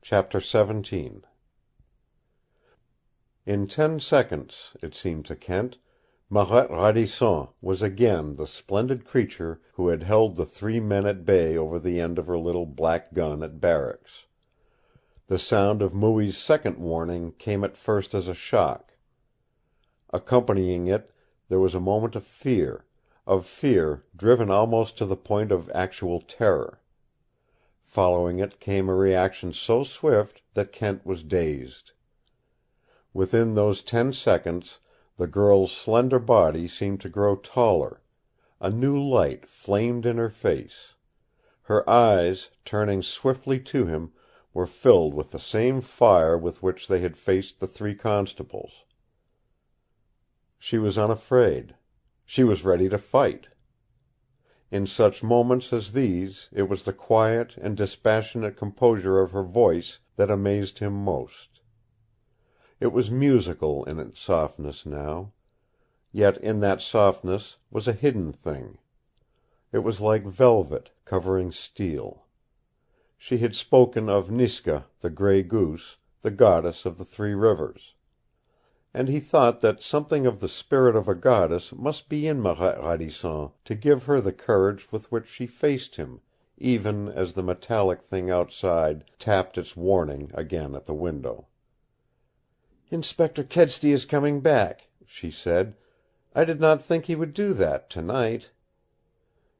Chapter 17 In 10 seconds, it seemed to Kent, Marette Radisson was again the splendid creature who had held the 3 men at bay over the end of her little black gun at barracks. The sound of Mooie's second warning came at first as a shock. Accompanying it, there was a moment of fear driven almost to the point of actual terror. Following it came a reaction so swift that Kent was dazed. Within those 10 seconds, the girl's slender body seemed to grow taller. A new light flamed in her face. Her eyes, turning swiftly to him, were filled with the same fire with which they had faced the 3 constables. She was unafraid. She was ready to fight. In such moments as these it was the quiet and dispassionate composure of her voice that amazed him most. It was musical in its softness now. Yet in that softness was a hidden thing. It was like velvet covering steel. She had spoken of Niska, the gray goose, the goddess of the 3 rivers. And he thought that something of the spirit of a goddess must be in Marette Radisson to give her the courage with which she faced him, even as the metallic thing outside tapped its warning again at the window. "Inspector Kedsty is coming back," she said. "I did not think he would do that tonight."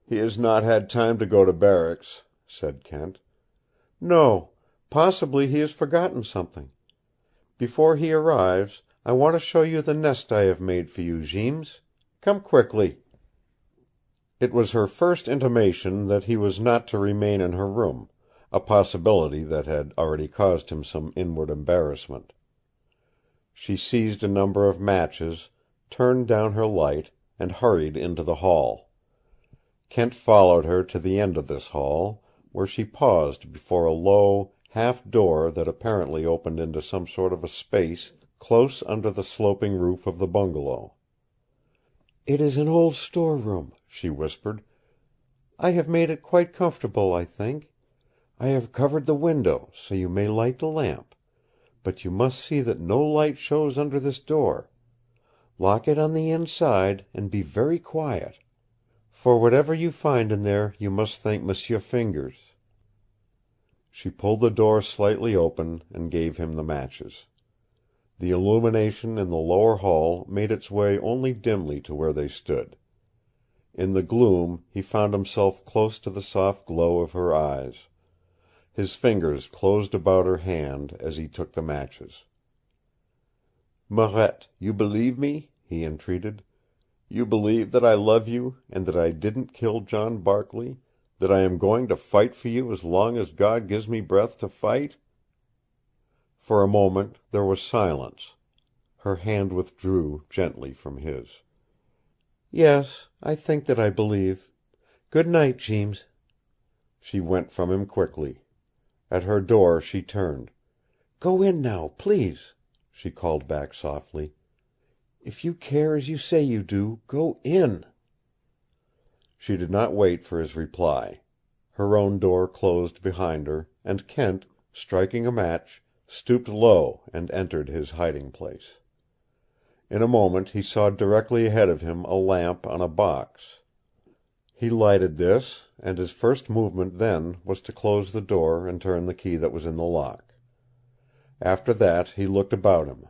"He has not had time to go to barracks," said Kent. "No. Possibly he has forgotten something. Before he arrives, I want to show you the nest I have made for you, Jeems. Come quickly." It was her first intimation that he was not to remain in her room, a possibility that had already caused him some inward embarrassment. She seized a number of matches, turned down her light, and hurried into the hall. Kent followed her to the end of this hall, where she paused before a low, half door that apparently opened into some sort of a space close under the sloping roof of the bungalow. "It is an old storeroom," she whispered. "I have made it quite comfortable, I think. I have covered the window, so you may light the lamp. But you must see that no light shows under this door. Lock it on the inside, and be very quiet. For whatever you find in there you must thank M'sieu Fingers." She pulled the door slightly open and gave him the matches. The illumination in the lower hall made its way only dimly to where they stood. In the gloom he found himself close to the soft glow of her eyes. His fingers closed about her hand as he took the matches. "Marette, you believe me?" he entreated. "You believe that I love you, and that I didn't kill John Barkley, that I am going to fight for you as long as God gives me breath to fight?" For a moment there was silence. Her hand withdrew gently from his. "Yes, I think that I believe. Good night, Jeems." She went from him quickly. At her door she turned. "Go in now, please," she called back softly. "If you care as you say you do, go in." She did not wait for his reply. Her own door closed behind her, and Kent, striking a match, stooped low and entered his hiding place. In a moment he saw directly ahead of him a lamp on a box. He lighted this, and his first movement then was to close the door and turn the key that was in the lock. After that he looked about him.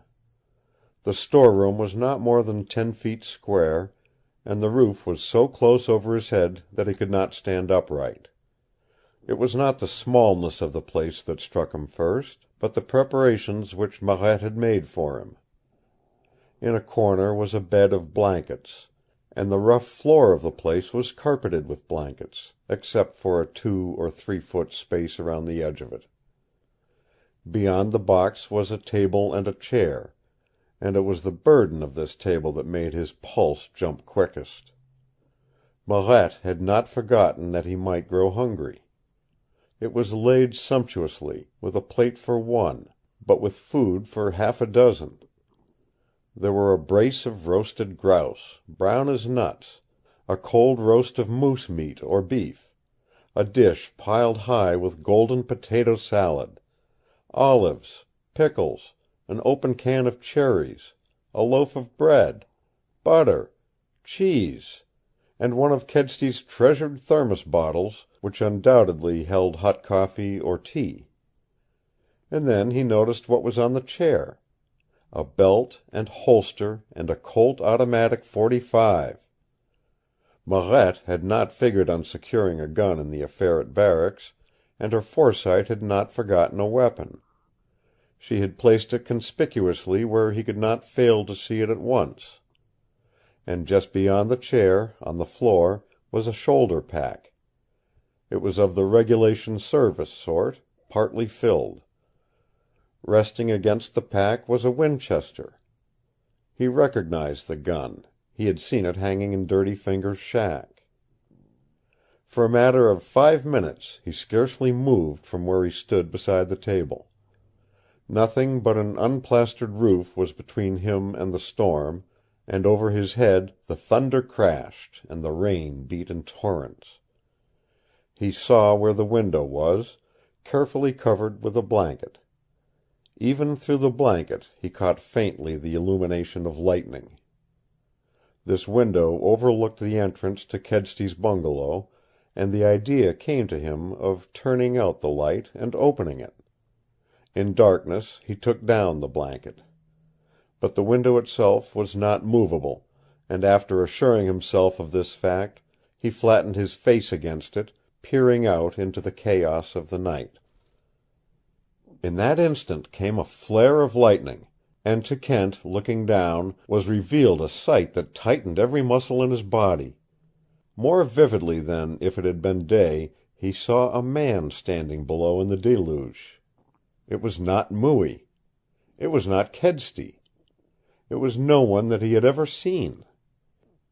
The storeroom was not more than 10 feet square, and the roof was so close over his head that he could not stand upright. It was not the smallness of the place that struck him first, but the preparations which Marette had made for him. In a corner was a bed of blankets, and the rough floor of the place was carpeted with blankets, except for a 2 or 3 foot space around the edge of it. Beyond the box was a table and a chair, and it was the burden of this table that made his pulse jump quickest. Marette had not forgotten that he might grow hungry. It was laid sumptuously, with a plate for 1, but with food for half a dozen. There were a brace of roasted grouse, brown as nuts, a cold roast of moose meat or beef, a dish piled high with golden potato salad, olives, pickles, an open can of cherries, a loaf of bread, butter, cheese, and one of Kedsty's treasured thermos bottles, which undoubtedly held hot coffee or tea. And then he noticed what was on the chair: a belt and holster and a Colt automatic .45. Marette had not figured on securing a gun in the affair at barracks, and her foresight had not forgotten a weapon. She had placed it conspicuously where he could not fail to see it at once. And just beyond the chair, on the floor, was a shoulder pack. It was of the regulation service sort, partly filled. Resting against the pack was a Winchester. He recognized the gun. He had seen it hanging in Dirty Fingers' shack. For a matter of 5 minutes he scarcely moved from where he stood beside the table. Nothing but an unplastered roof was between him and the storm, and over his head the thunder crashed and the rain beat in torrents. He saw where the window was, carefully covered with a blanket. Even through the blanket he caught faintly the illumination of lightning. This window overlooked the entrance to Kedsty's bungalow, and the idea came to him of turning out the light and opening it. In darkness he took down the blanket. But the window itself was not movable, and after assuring himself of this fact, he flattened his face against it, peering out into the chaos of the night. In that instant came a flare of lightning, and to Kent, looking down, was revealed a sight that tightened every muscle in his body. More vividly than if it had been day, he saw a man standing below in the deluge. It was not Mooie. It was not Kedsty. It was no one that he had ever seen.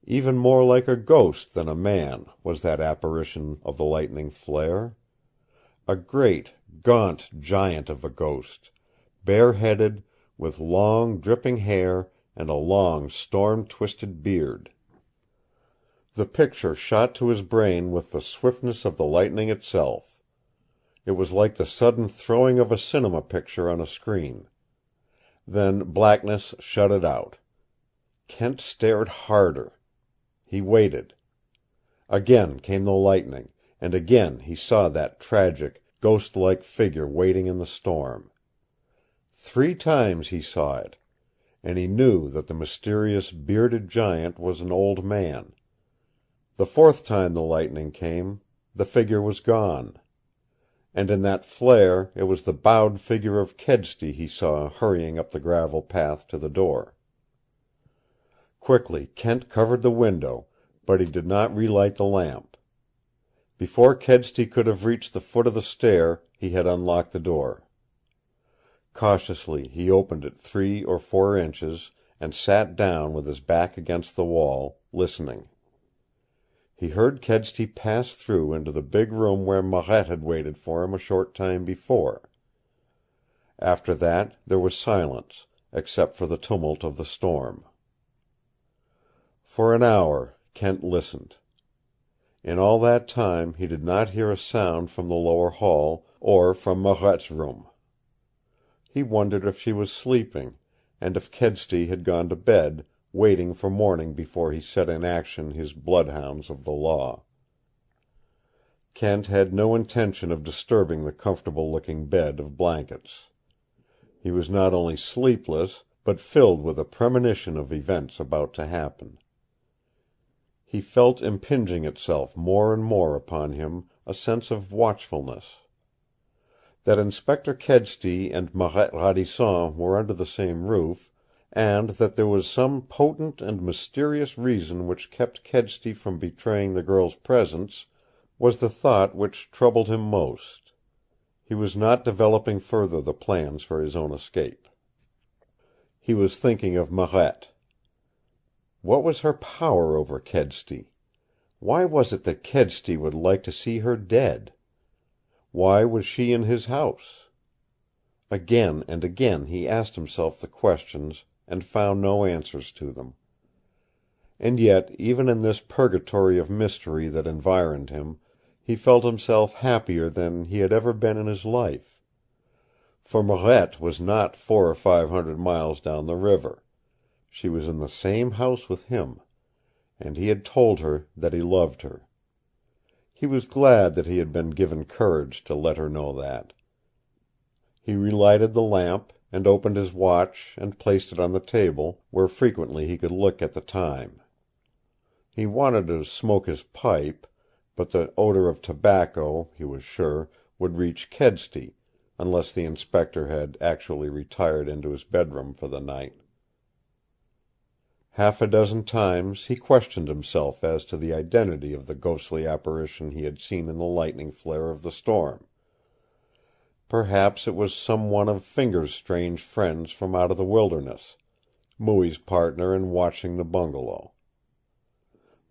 Even more like a ghost than a man was that apparition of the lightning flare. A great, gaunt giant of a ghost, bare-headed, with long, dripping hair and a long, storm-twisted beard. The picture shot to his brain with the swiftness of the lightning itself. It was like the sudden throwing of a cinema picture on a screen. Then blackness shut it out. Kent stared harder. He waited. Again came the lightning, and again he saw that tragic, ghost-like figure waiting in the storm. 3 times he saw it, and he knew that the mysterious bearded giant was an old man. The 4th time the lightning came, the figure was gone. And in that flare it was the bowed figure of Kedsty he saw hurrying up the gravel path to the door. Quickly Kent covered the window, but he did not relight the lamp. Before Kedsty could have reached the foot of the stair, he had unlocked the door. Cautiously he opened it 3 or 4 inches and sat down with his back against the wall, listening. He heard Kedsty pass through into the big room where Marette had waited for him a short time before. After that there was silence, except for the tumult of the storm. For an hour Kent listened. In all that time he did not hear a sound from the lower hall or from Marette's room. He wondered if she was sleeping, and if Kedsty had gone to bed, waiting for morning before he set in action his bloodhounds of the law. Kent had no intention of disturbing the comfortable-looking bed of blankets. He was not only sleepless, but filled with a premonition of events about to happen. He felt impinging itself more and more upon him a sense of watchfulness. That Inspector Kedsty and Marette Radisson were under the same roof, and that there was some potent and mysterious reason which kept Kedsty from betraying the girl's presence, was the thought which troubled him most. He was not developing further the plans for his own escape. He was thinking of Marette. What was her power over Kedsty? Why was it that Kedsty would like to see her dead? Why was she in his house? Again and again he asked himself the questions and found no answers to them. And yet, even in this purgatory of mystery that environed him, he felt himself happier than he had ever been in his life. For Marette was not 400 or 500 miles down the river. She was in the same house with him, and he had told her that he loved her. He was glad that he had been given courage to let her know that. He relighted the lamp, and opened his watch and placed it on the table, where frequently he could look at the time. He wanted to smoke his pipe, but the odor of tobacco, he was sure, would reach Kedsty, unless the inspector had actually retired into his bedroom for the night. Half a dozen times he questioned himself as to the identity of the ghostly apparition he had seen in the lightning flare of the storm. Perhaps it was some one of Fingers' strange friends from out of the wilderness, Mooie's partner in watching the bungalow.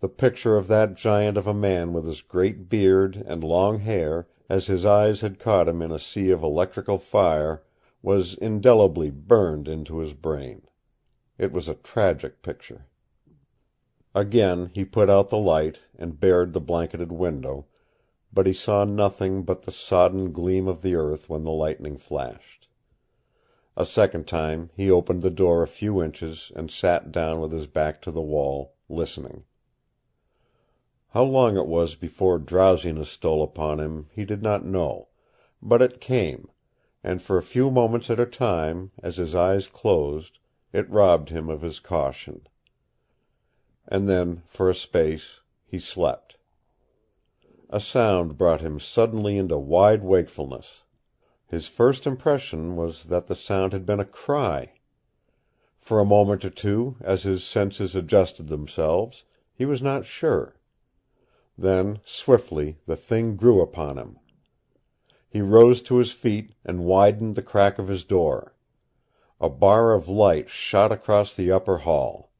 The picture of that giant of a man with his great beard and long hair, as his eyes had caught him in a sea of electrical fire, was indelibly burned into his brain. It was a tragic picture. Again he put out the light and bared the blanketed window, but he saw nothing but the sodden gleam of the earth when the lightning flashed. A second time he opened the door a few inches and sat down with his back to the wall, listening. How long it was before drowsiness stole upon him he did not know, but it came, and for a few moments at a time, as his eyes closed, it robbed him of his caution. And then, for a space, he slept. A sound brought him suddenly into wide wakefulness. His first impression was that the sound had been a cry. For a moment or two, as his senses adjusted themselves, he was not sure. Then, swiftly, the thing grew upon him. He rose to his feet and widened the crack of his door. A bar of light shot across the upper hall.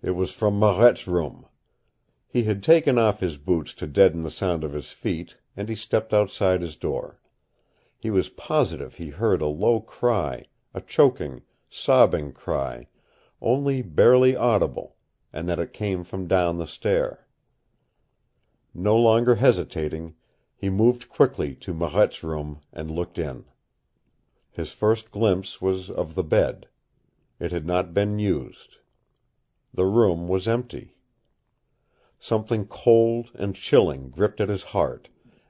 It was from Marette's room. He had taken off his boots to deaden the sound of his feet, and he stepped outside his door. He was positive he heard a low cry, a choking, sobbing cry, only barely audible, and that it came from down the stair. No longer hesitating, he moved quickly to Marette's room and looked in. His first glimpse was of the bed. It had not been used. The room was empty. Something cold and chilling gripped at his heart,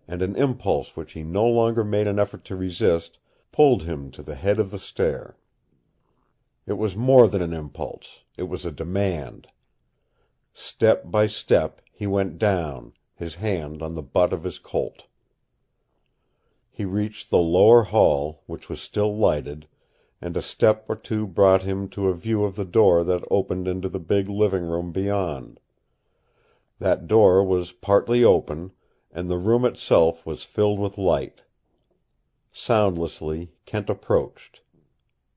and an impulse which he no longer made an effort to resist pulled him to the head of the stair. It was more than an impulse. It was a demand. Step by step he went down, his hand on the butt of his Colt. He reached the lower hall, which was still lighted, and a step or two brought him to a view of the door that opened into the big living room beyond. That door was partly open, and the room itself was filled with light. Soundlessly Kent approached.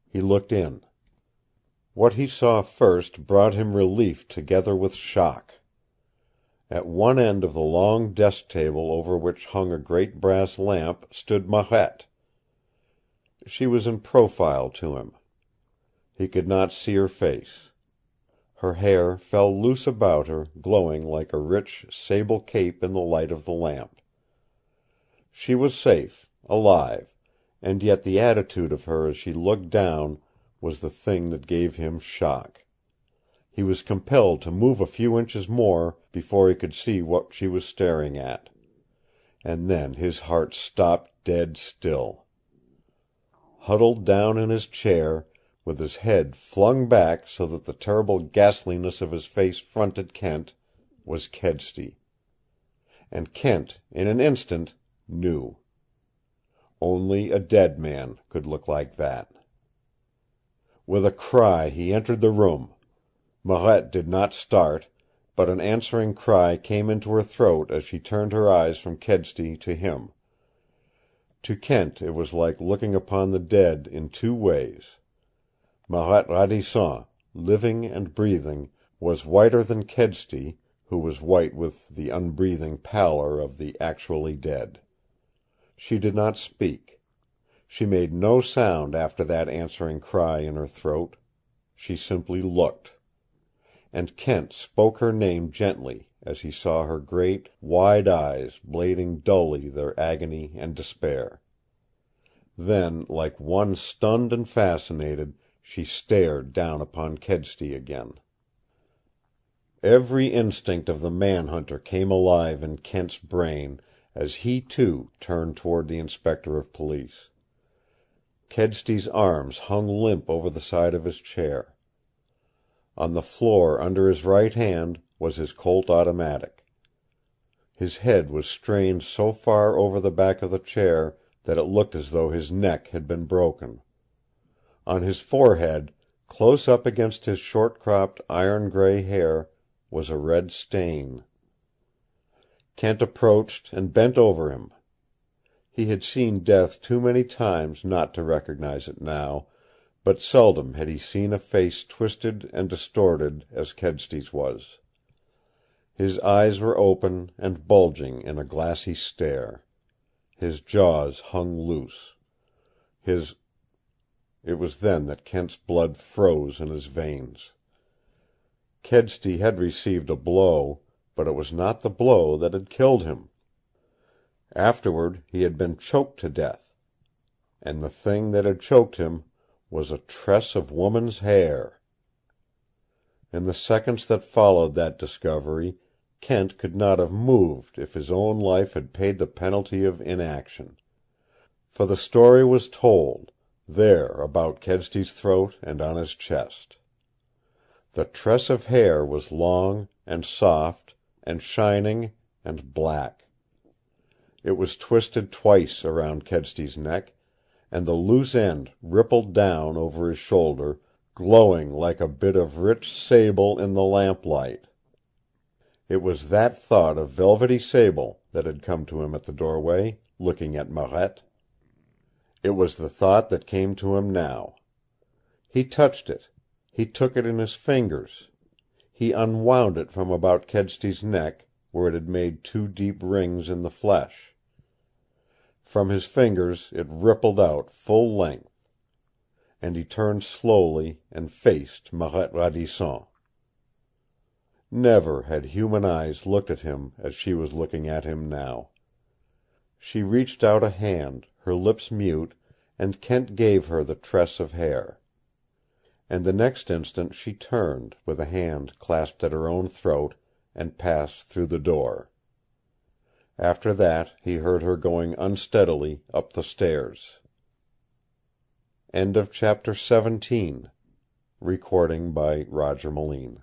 He looked in. What he saw first brought him relief together with shock. At one end of the long desk table over which hung a great brass lamp stood Marette. She was in profile to him. He could not see her face. Her hair fell loose about her, glowing like a rich sable cape in the light of the lamp. She was safe, alive, and yet the attitude of her as she looked down was the thing that gave him shock. He was compelled to move a few inches more before he could see what she was staring at. And then his heart stopped dead still. Huddled down in his chair, with his head flung back so that the terrible ghastliness of his face fronted Kent, was Kedsty. And Kent, in an instant, knew. Only a dead man could look like that. With a cry he entered the room. Marette did not start, but an answering cry came into her throat as she turned her eyes from Kedsty to him. To Kent it was like looking upon the dead in two ways. Marette Radisson, living and breathing, was whiter than Kedsty, who was white with the unbreathing pallor of the actually dead. She did not speak. She made no sound after that answering cry in her throat. She simply looked. And Kent spoke her name gently as he saw her great, wide eyes blading dully their agony and despair. Then, like one stunned and fascinated, she stared down upon Kedsty again. Every instinct of the man-hunter came alive in Kent's brain as he, too, turned toward the Inspector of Police. Kedsty's arms hung limp over the side of his chair. On the floor under his right hand was his Colt automatic. His head was strained so far over the back of the chair that it looked as though his neck had been broken. On his forehead, close up against his short-cropped iron-gray hair, was a red stain. Kent approached and bent over him. He had seen death too many times not to recognize it now, but seldom had he seen a face twisted and distorted as Kedsty's was. His eyes were open and bulging in a glassy stare. His jaws hung loose. It was then that Kent's blood froze in his veins. Kedsty had received a blow, but it was not the blow that had killed him. Afterward he had been choked to death. And the thing that had choked him was a tress of woman's hair. In the seconds that followed that discovery, Kent could not have moved if his own life had paid the penalty of inaction. For the story was told, there about Kedsty's throat and on his chest. The tress of hair was long and soft and shining and black. It was twisted twice around Kedsty's neck, and the loose end rippled down over his shoulder, glowing like a bit of rich sable in the lamplight. It was that thought of velvety sable that had come to him at the doorway, looking at Marette. It was the thought that came to him now. He touched it. He took it in his fingers. He unwound it from about Kedsty's neck, where it had made two deep rings in the flesh. From his fingers it rippled out full length. And he turned slowly and faced Marette Radisson. Never had human eyes looked at him as she was looking at him now. She reached out a hand, her lips mute, and Kent gave her the tress of hair. And the next instant she turned, with a hand clasped at her own throat, and passed through the door. After that he heard her going unsteadily up the stairs. End of chapter 17. Recording by Roger Moline.